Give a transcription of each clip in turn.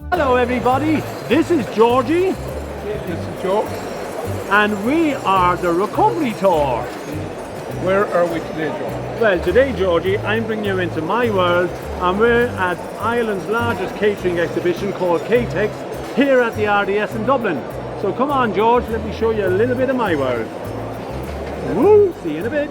Hello everybody, this is Georgie. This is Joe. And we are the Recovery Tour. Where are we today, Joe? Well, today, Georgie, I'm bringing you into my world, and we're at Ireland's largest catering exhibition called Catex here at the RDS in Dublin. So come on, George, let me show you a little bit of my world. Woo! See you in a bit.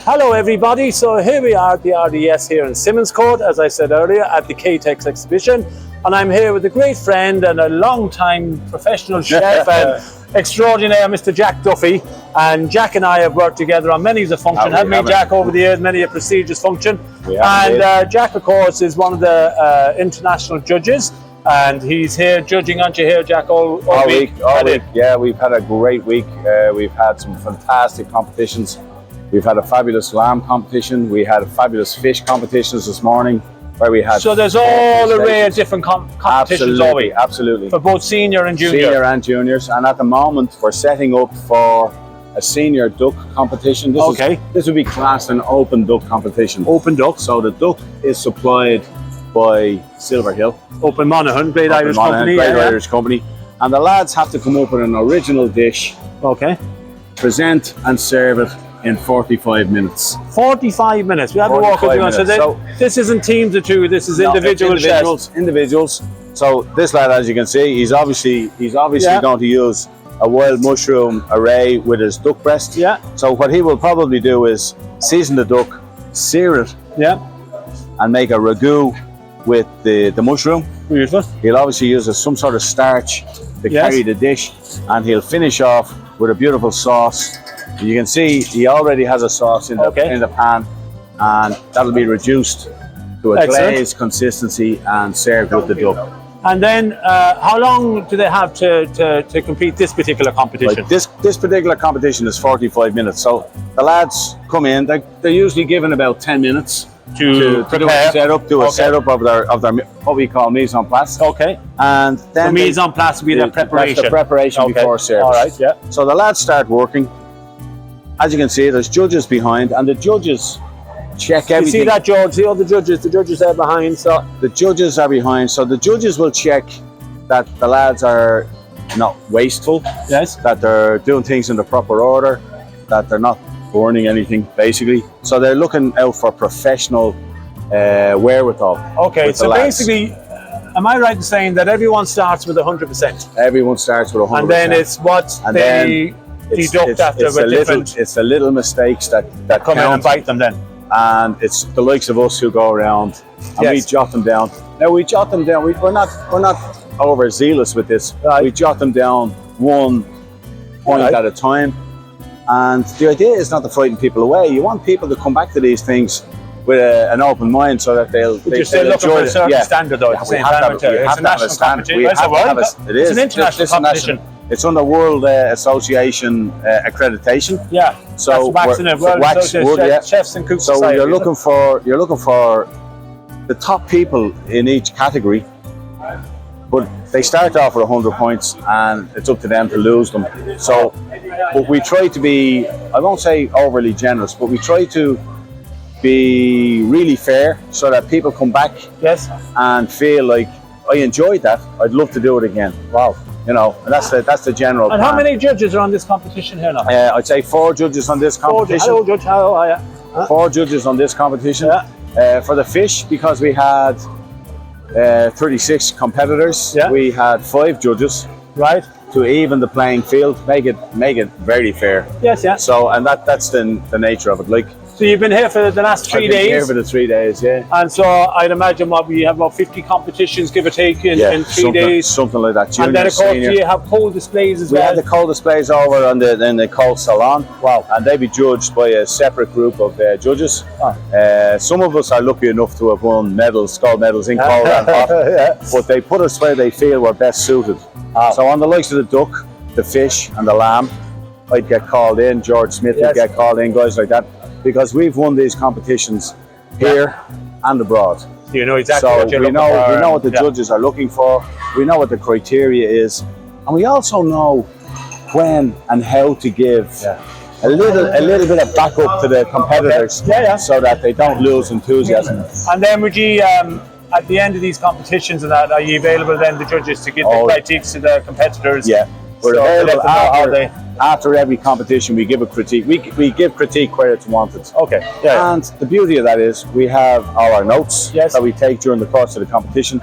Hello everybody, so here we are at the RDS here in Simmons Court, as I said earlier, at the Catex exhibition, and I'm here with a great friend and a long-time professional chef and extraordinaire Mr. Jack Duffy. And Jack and I have worked together on many of the functions, haven't we, Jack, over the years, many a prestigious function. And Jack, of course, is one of the international judges, and he's here judging, aren't you here, Jack, all week? All week, yeah, we've had a great week. We've had some fantastic competitions. We've had a fabulous lamb competition. We had a fabulous fish competitions this morning, where we had. So there's all array of different competitions all week. Absolutely. For both senior and junior. Senior and juniors, and at the moment we're setting up for a senior duck competition. This would be classed an open duck competition. Open duck. So the duck is supplied by Silver Hill. Open Monaghan, great Irish company. Great Irish company, and the lads have to come up with an original dish. Okay. Present and serve it in 45 minutes. 45 minutes. We have to walk with you on. So this isn't teams of two. This is individuals. So this lad, as you can see, he's obviously going to use a wild mushroom array with his duck breast. Yeah. So what he will probably do is season the duck, sear it. Yeah. And make a ragu with the mushroom. Beautiful. He'll obviously use some sort of starch to carry the dish, and he'll finish off with a beautiful sauce. You can see he already has a sauce in the pan, and that'll be reduced to a glazed consistency and served with the duck. And then how long do they have to complete this particular competition? Like this particular competition is 45 minutes. So the lads come in, they're usually given about 10 minutes to do a setup of their what we call mise en place. Okay. And then mise en place will be the preparation. That's the preparation before service. All right, yeah. So the lads start working. As you can see, there's judges behind, and the judges check everything. You see that, George? See all the judges are behind. So the judges are behind. So the judges will check that the lads are not wasteful. Yes. That they're doing things in the proper order. That they're not burning anything, basically. So they're looking out for professional wherewithal. Okay. So basically, am I right in saying that everyone starts with 100%? Everyone starts with 100%. And then it's what they deduct after with different. It's the little mistakes that come in and bite them then. And it's the likes of us who go around and we jot them down. Now we jot them down. We're not overzealous with this. Right. We jot them down one point at a time. And the idea is not to frighten people away. You want people to come back to these things with an open mind, so that they'll you're still looking for a certain standard, though. It's an international competition. It's an international It's under World Association accreditation. Yeah. So that's waxing it. World Association Chefs and Cooks So Society, you're looking for the top people in each category, but they start off with 100 points, and it's up to them to lose them. So, but we try to be, I won't say overly generous, but we try to be really fair so that people come back Yes. and feel like, I enjoyed that, I'd love to do it again. Wow. You know, and that's the general And plan. how many judges are on this competition here now? I'd say 4 judges on this competition. Hello, Judge. How are you? 4 judges on this competition. Yeah. For the fish, because we had 36 competitors, Yeah. we had 5 judges Right. to even the playing field, make it very fair. Yes, yeah. So, and that's the nature of it. Like, So you've been here for the last 3 I've been days. here for the 3 days, yeah. And so I'd imagine we have about 50 competitions, give or take, in 3 days. something like that. Junior, And then, of course, senior. you have cold displays as We well. had the cold displays over in the cold salon. Wow. And they be judged by a separate group of judges. Some of us are lucky enough to have won medals, gold medals in cold and hot. Yeah. But they put us where they feel we're best suited. So on the likes of the duck, the fish and the lamb, I'd get called in, George Smith would get called in, guys like that, because we've won these competitions here and abroad. You know exactly So what you're we looking for. know what the judges are looking for, we know what the criteria is, and we also know when and how to give a little bit of backup to the competitors so that they don't lose enthusiasm. And then would you, at the end of these competitions and that, are you available then, the judges, to give the critiques to the competitors? Yeah, we're So available let them know after every competition. We give a critique. We give critique where it's wanted. Okay. Yeah. And the beauty of that is we have all our notes that we take during the course of the competition,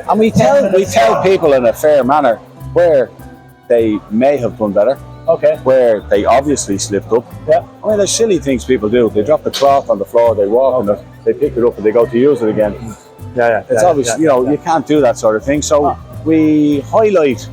and we tell people in a fair manner where they may have done better. Okay. Where they obviously slipped up. Yeah. I mean, there's silly things people do. They drop the cloth on the floor, they walk on it, they pick it up and they go to use it again. Yeah. It's obvious, you can't do that sort of thing. So we highlight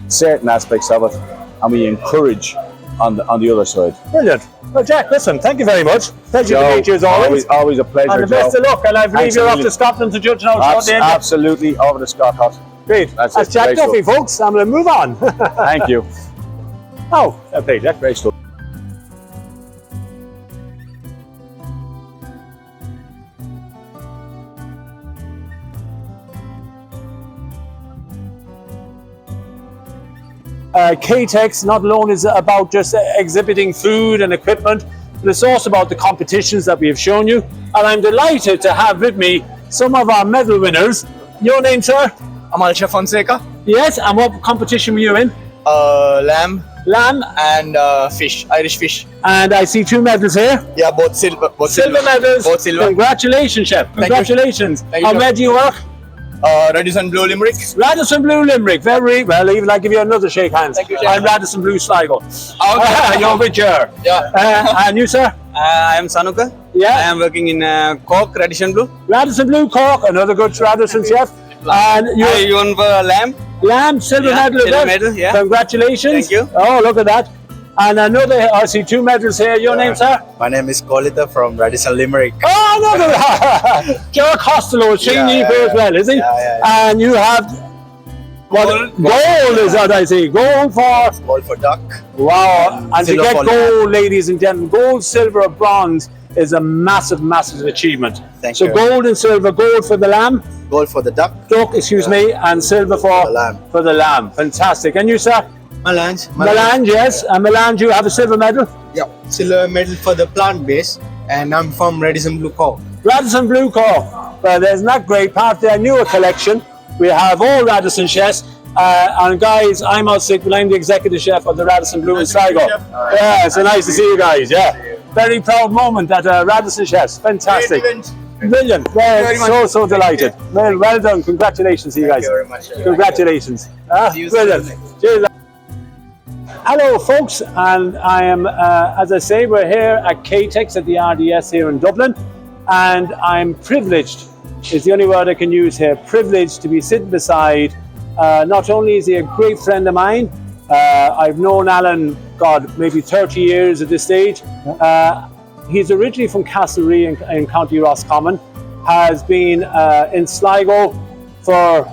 certain aspects of it, and we encourage on the other side. Brilliant. Well, Jack, listen, thank you very much. Pleasure to meet you as always. Always a pleasure, And the best of luck. And I believe you're off to Scotland to judge now. Absolutely, over to Scott Hot. Great. That's Jack Duffy, folks. I'm going to move on. Thank you. Oh, okay, Jack. Great stuff. Catex not alone is about just exhibiting food and equipment, but it's also about the competitions that we have shown you. And I'm delighted to have with me some of our medal winners. Your name, sir? Amalcha Fonseca. Yes, and what competition were you in? Lamb. Lamb. And fish, Irish fish. And I see 2 medals here. Yeah, both silver. Silver medals. Both silver. Congratulations, Chef. Congratulations. Thank you. And where do you work? Radisson Blue Limerick. Radisson Blue Limerick. Very well. Even I'll give you another shake hands. Thank you, Chef. I'm Radisson Blue Sligo. Okay. You're with her. Yeah. And you, sir? I am Sanuka. Yeah. I am working in Cork, Radisson Blue. Radisson Blue Cork, another good Radisson chef. And You won for lamb. Lamb, silver medal. Silver medal, yeah. Congratulations. Thank you. Oh, look at that. And another, I see 2 medals here. Your name, sir? My name is Kolita from Radisson Limerick. Oh, no. Joe Costello is seeing you here as well, is he? Yeah. And you have gold is what I see. Gold for duck. Wow. And to silver get for gold, ladies and gentlemen, gold, silver, bronze is a massive, massive achievement. Thank so you. Gold and silver, gold for the lamb. Gold for the duck. Excuse me, and silver for the lamb. Fantastic. And you, sir? Melange. Melange, yes. And Melange, you have a silver medal? Yeah, silver medal for the plant base, and I'm from Radisson Blue Cork. Radisson Blue Cork. Well, there's not great part of their newer collection. We have all Radisson chefs. And guys, I'm out sick, but I'm the executive chef of the Radisson Blue in Sligo. Yeah, so nice to see you guys. Yeah, very proud moment at Radisson chefs. Fantastic. Brilliant. Well, so delighted. Well done. Congratulations to you guys. Thank you very much. Congratulations. Brilliant. Cheers. Hello folks, and I am, as I say, we're here at Catex at the RDS here in Dublin, and I'm privileged, is the only word I can use here, privileged to be sitting beside, not only is he a great friend of mine, I've known Alan, God, maybe 30 years at this stage. He's originally from Castlerea in County Roscommon, has been in Sligo for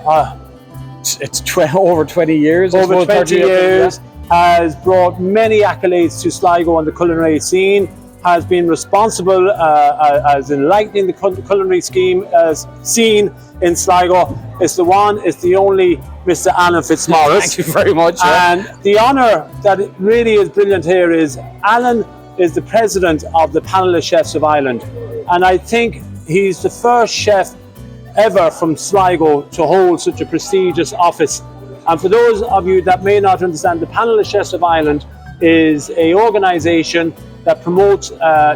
it's over 20 years. I over suppose, 20 30 years, has brought many accolades to Sligo on the culinary scene, has been responsible as enlightening the culinary scene in Sligo. It's the one, it's the only Mr. Alan Fitzmaurice. Thank you very much. And the honour that it really is brilliant here is Alan is the president of the Panelist Chefs of Ireland. And I think he's the first chef ever from Sligo to hold such a prestigious office. And for those of you that may not understand, the Panelist Chefs of Ireland is an organisation that promotes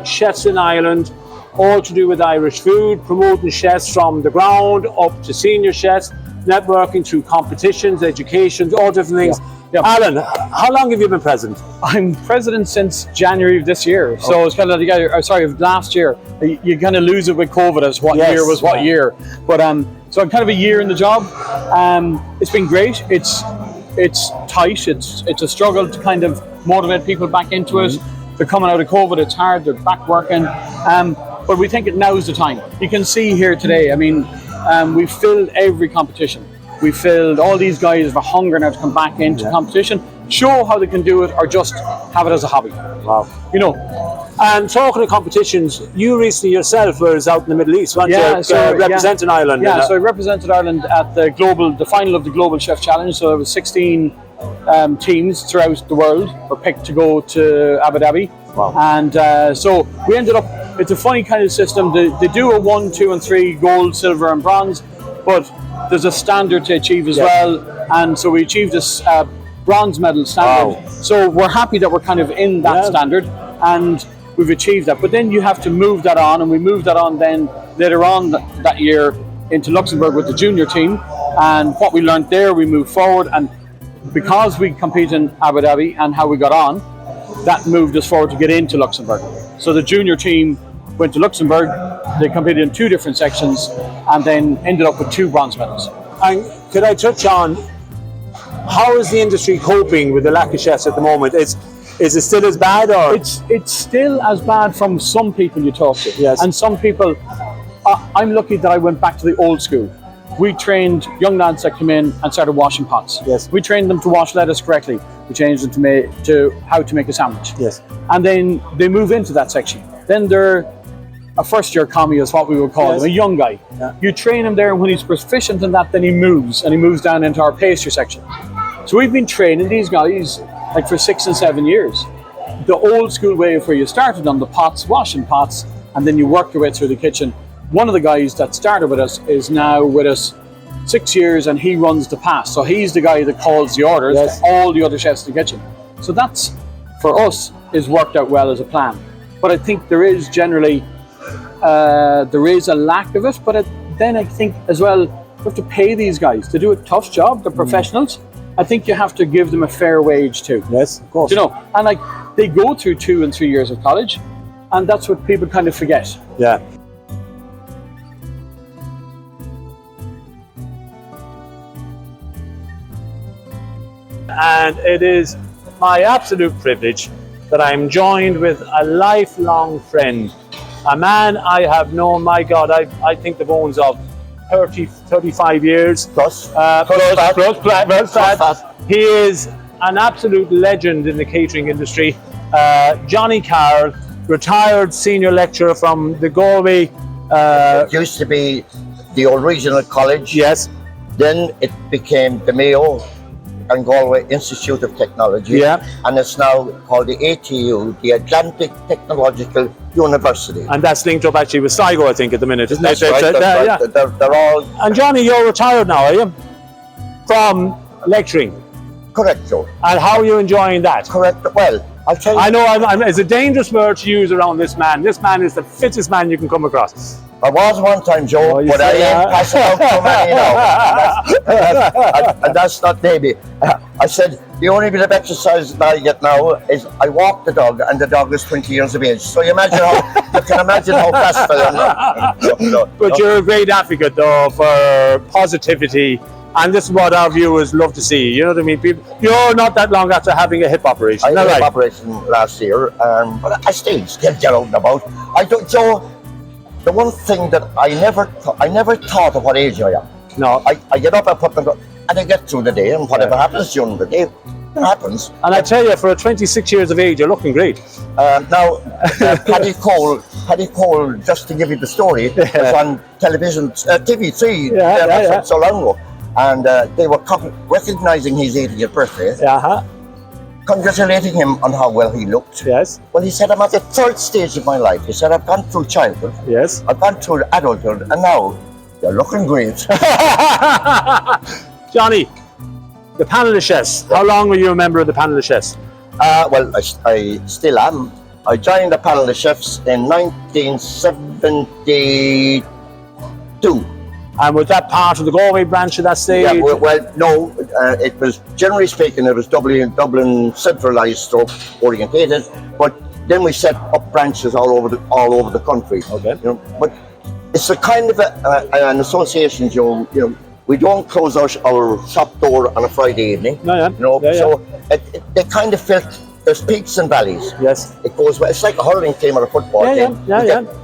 chefs in Ireland, all to do with Irish food, promoting chefs from the ground up to senior chefs, networking through competitions, educations, all different things. Yeah. Alan, how long have you been president? I'm president since January of this year, so it's kind of of last year. You kind of lose it with COVID as what year was what year. But so I'm kind of a year in the job. It's been great. It's tight. It's a struggle to kind of motivate people back into it. They're coming out of COVID. It's hard. They're back working. But we think now's the time. You can see here today. I mean, we filled every competition. We filled all these guys for hunger now to come back into competition, show how they can do it, or just have it as a hobby. Wow. You know. And talking of competitions, you recently yourself was out in the Middle East, weren't you? Representing Ireland. Yeah, so I represented Ireland at the final of the Global Chef Challenge. So there was 16 teams throughout the world were picked to go to Abu Dhabi. Wow. And so we ended up, it's a funny kind of system. They do a 1, 2 and 3 gold, silver and bronze, but there's a standard to achieve as well. And so we achieved this bronze medal standard. Wow. So we're happy that we're kind of in that standard and we've achieved that. But then you have to move that on, and we moved that on then later on that year into Luxembourg with the junior team. And what we learned there, we moved forward. And because we competed in Abu Dhabi and how we got on, that moved us forward to get into Luxembourg. So the junior team went to Luxembourg, they competed in 2 different sections and then ended up with 2 bronze medals. And could I touch on, how is the industry coping with the lack of chefs at the moment? Is it still as bad, or? It's still as bad from some people you talk to. Yes. And some people, I'm lucky that I went back to the old school. We trained young lads that came in and started washing pots. Yes. We trained them to wash lettuce correctly. We changed them to how to make a sandwich. Yes. And then they move into that section. Then they're a first-year commie is what we would call them, a young guy. Yeah. You train him there, and when he's proficient in that, then he moves down into our pastry section. So we've been training these guys like for 6 and 7 years. The old school way of where you started on the pots, washing pots, and then you work your way through the kitchen. One of the guys that started with us is now with us 6 years, and he runs the pass. So he's the guy that calls the orders to all the other chefs in the kitchen. So that's, for us, is worked out well as a plan. But I think there is generally, there is a lack of it. But then I think as well, you have to pay these guys to do a tough job. They're professionals. I think you have to give them a fair wage too. Yes, of course. You know, and like they go through 2 and 3 years of college, and that's what people kind of forget. Yeah. And it is my absolute privilege that I'm joined with a lifelong friend, a man I have known, my God, I think the bones of 35 years. Plus. He is an absolute legend in the catering industry. Johnny Carroll, retired senior lecturer from the Galway. It used to be the original college. Yes. Then it became the Mayo and Galway Institute of Technology. Yeah. And it's now called the ATU, the Atlantic Technological University. And that's linked up actually with Sligo, I think, at the minute, isn't That's it? right, that's right. Yeah. They're all And Johnny, you're retired now, are you? From lecturing. correct, Joe. And how are you enjoying that? Correct. Well, I'll tell you. I know it's a dangerous word to use around this man. This man is the fittest man you can come across. I was one time, Joe, you but I say, ain't passing out too many now. And that's not maybe. I said, the only bit of exercise that I get now is I walk the dog, and the dog is 20 years of age. So you can imagine how fast I am. But you're a great advocate, though, for positivity. And this is what our viewers love to see. You know what I mean? People, you're not that long after having a hip operation. I had a right? hip operation last year, but I still get out and about. I don't, Joe. The one thing that I never thought of what age I am. No. I get up, I put them. and I get through the day, and whatever happens during the day, it happens. And I tell you, for 26 years of age, you're looking great. Now, Paddy Cole, just to give you the story, was on television, TV3, not so long ago, and they were recognising his 80th birthday, congratulating him on how well he looked. Yes. Well, he said, I'm at the third stage of my life. He said, I've gone through childhood, Yes. I've gone through adulthood, and now you're looking great. Johnny, the panel of chefs. How long were you a member of the panel of chefs? Well, I still am. I joined the panel of chefs in 1972. And was that part of the Galway branch at that stage? Yeah, well, no, it was, generally speaking, it was Dublin centralised stroke orientated, but then we set up branches all over the country. Okay. You know, but it's a kind of an association, Joe. You know, we don't close our shop door on a Friday evening. No, yeah. You know, so they kind of felt there's peaks and valleys. Yes. It goes well. It's like a hurling team or a football team.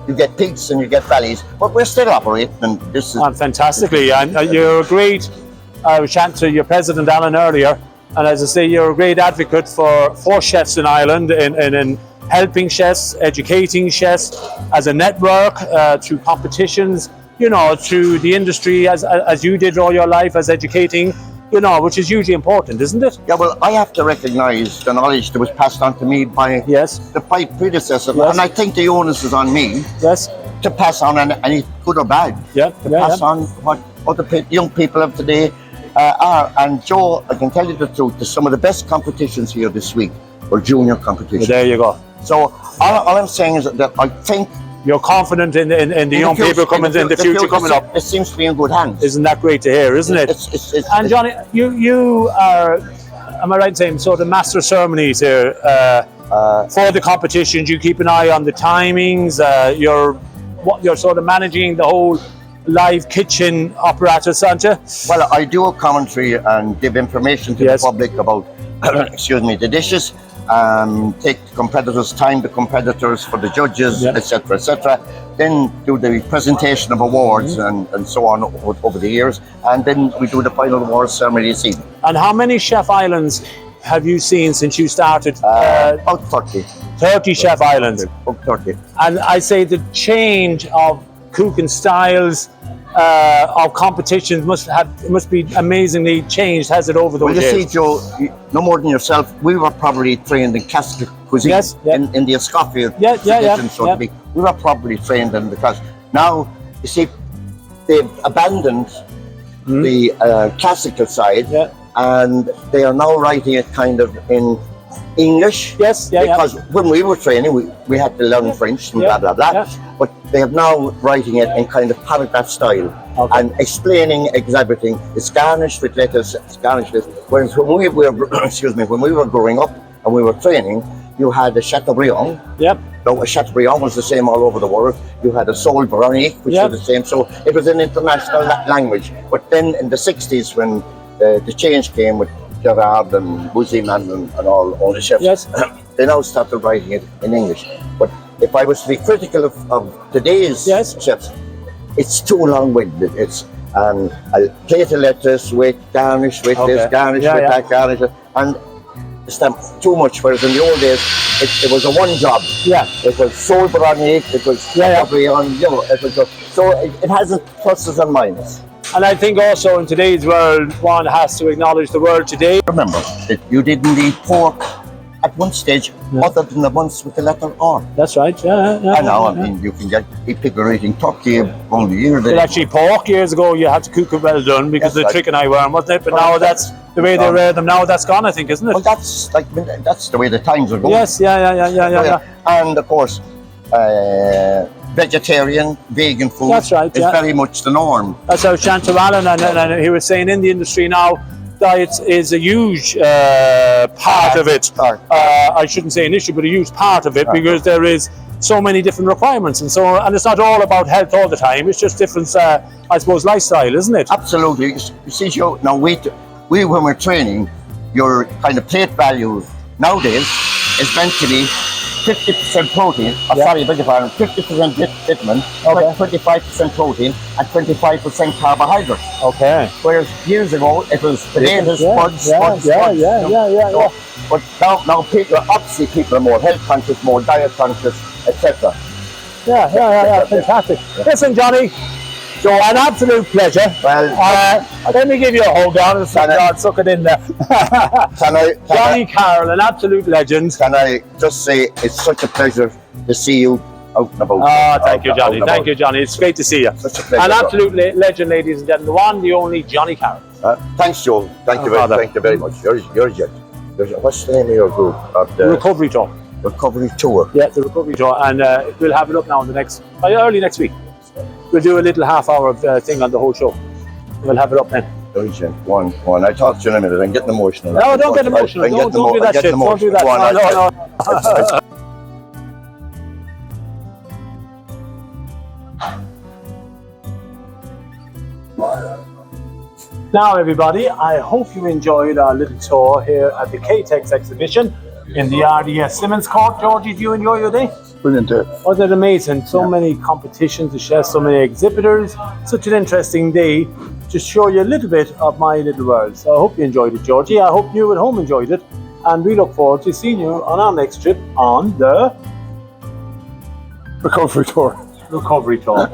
You get peaks and you get valleys, but we're still operating, and this is fantastically. And you're a great. I was chatting to your president Alan earlier, and as I say, you're a great advocate for chefs in Ireland in helping chefs, educating chefs as a network through competitions. You know, through the industry as you did all your life as educating. You know, which is hugely important, isn't it? Yeah, well, I have to recognise the knowledge that was passed on to me by the predecessor, and I think the onus is on me to pass on any good or bad. Pass on what other young people of today are. And Joe, I can tell you the truth, there's some of the best competitions here this week were junior competitions. There you go. So all I'm saying is that I think you're confident in the young people coming in the future coming up. It seems to be in good hands. Isn't that great to hear, isn't it? And Johnny, you are, am I right in saying, sort of master of ceremonies here for the competitions? You keep an eye on the timings. You're sort of managing the whole live kitchen apparatus, aren't you? Well, I do a commentary and give information to the public about, excuse me, the dishes. Take the competitors, time the competitors for the judges, etc., etc. Then do the presentation of awards and so on over the years, and then we do the final awards ceremony this evening. And how many chef islands have you seen since you started? About 30. 30 chef islands. About 30. And I say the change of cooking styles, of competitions must be amazingly changed, has it, over those years? Well, you see, Joe, no more than yourself, we were probably trained in classical cuisine, in the Escoffield tradition, so to speak. We were probably trained in the class. Now, you see, they've abandoned the classical side, and they are now writing it kind of in English. Because when we were training, we had to learn French and blah, blah, blah. But they are now writing it in kind of paragraph style and explaining everything. It's garnished with lettuce, it's garnished with... Whereas when we were, when we were growing up and we were training, you had a Chateaubriand. No, a Chateaubriand was the same all over the world. You had a Sol Veronique, which was the same. So it was an international language. But then in the 60s, when the change came with Gerard and Buziman and all the chefs, they now started writing it in English. But if I was to be critical of today's chefs, it's too long-winded. It's a plate of lettuce with garnish with this, garnish with that, garnish, and it's too much. Whereas in the old days, it was a one job. It was Sol Veronique, it was Chateaubriand, you know, it was so it has its pluses and minuses. And I think also in today's world, one has to acknowledge the world today. Remember that you didn't eat pork at one stage, other than the ones with the letter R. That's right, And now, I mean, you can get people are eating turkey only year. But actually, pork years ago, you had to cook it well done because of the chicken eye worm, wasn't it? But now that's the way they rear them. Now that's gone, I think, isn't it? Well, that's the way the times are going. Yes, yeah. And of course, vegetarian, vegan food is very much the norm. That's how Shannon Allen and he was saying in the industry now, diet is a huge part of it. I shouldn't say an issue, but a huge part of it because there is so many different requirements and it's not all about health all the time. It's just different, I suppose, lifestyle, isn't it? Absolutely. You see, Joe, now we when we're training, your kind of plate value nowadays is meant to be 50% protein, Yeah. sorry, beg your pardon, 50% vitamin, Okay. 25% protein, and 25% carbohydrate. Okay. Whereas years ago, it was potatoes, Yeah, spuds, yeah, spuds, yeah, spuds, yeah, you know. yeah. So, but now people, obviously people are more health conscious, more diet conscious, etc. Yeah. Fantastic. Listen, Johnny, Joe, an absolute pleasure. Well, Let me give you a hold on and Can I- God, suck it in there. Johnny Carroll, an absolute legend. Can I just say it's such a pleasure to see you out and about. Oh, thank you, Johnny. Thank you, Johnny. It's great to see you. Such a pleasure. An absolute legend, ladies and gentlemen. The one, the only Johnny Carroll. Thanks, Joe. Thank you Father. very much. You're a gent. What's the name of your group? Of the Recovery Tour. Recovery Tour. Yeah, the Recovery Tour. And we'll have it up now in the early next week. We'll do a little half-hour thing on the whole show. We'll have it up then. You're a gent. Go on. I talked to you in a minute. I'm getting emotional. No, don't get emotional. Don't do that shit. Don't do that. Go on, No. Now, everybody, I hope you enjoyed our little tour here at the Catex exhibition in the RDS Simmons Court. Georgie, do you enjoy your day? Brilliant. Wasn't it amazing? So many competitions to share, so many exhibitors. Such an interesting day to show you a little bit of my little world. So I hope you enjoyed it, Georgie. I hope you at home enjoyed it. And we look forward to seeing you on our next trip on the Recovery Tour. Recovery Tour.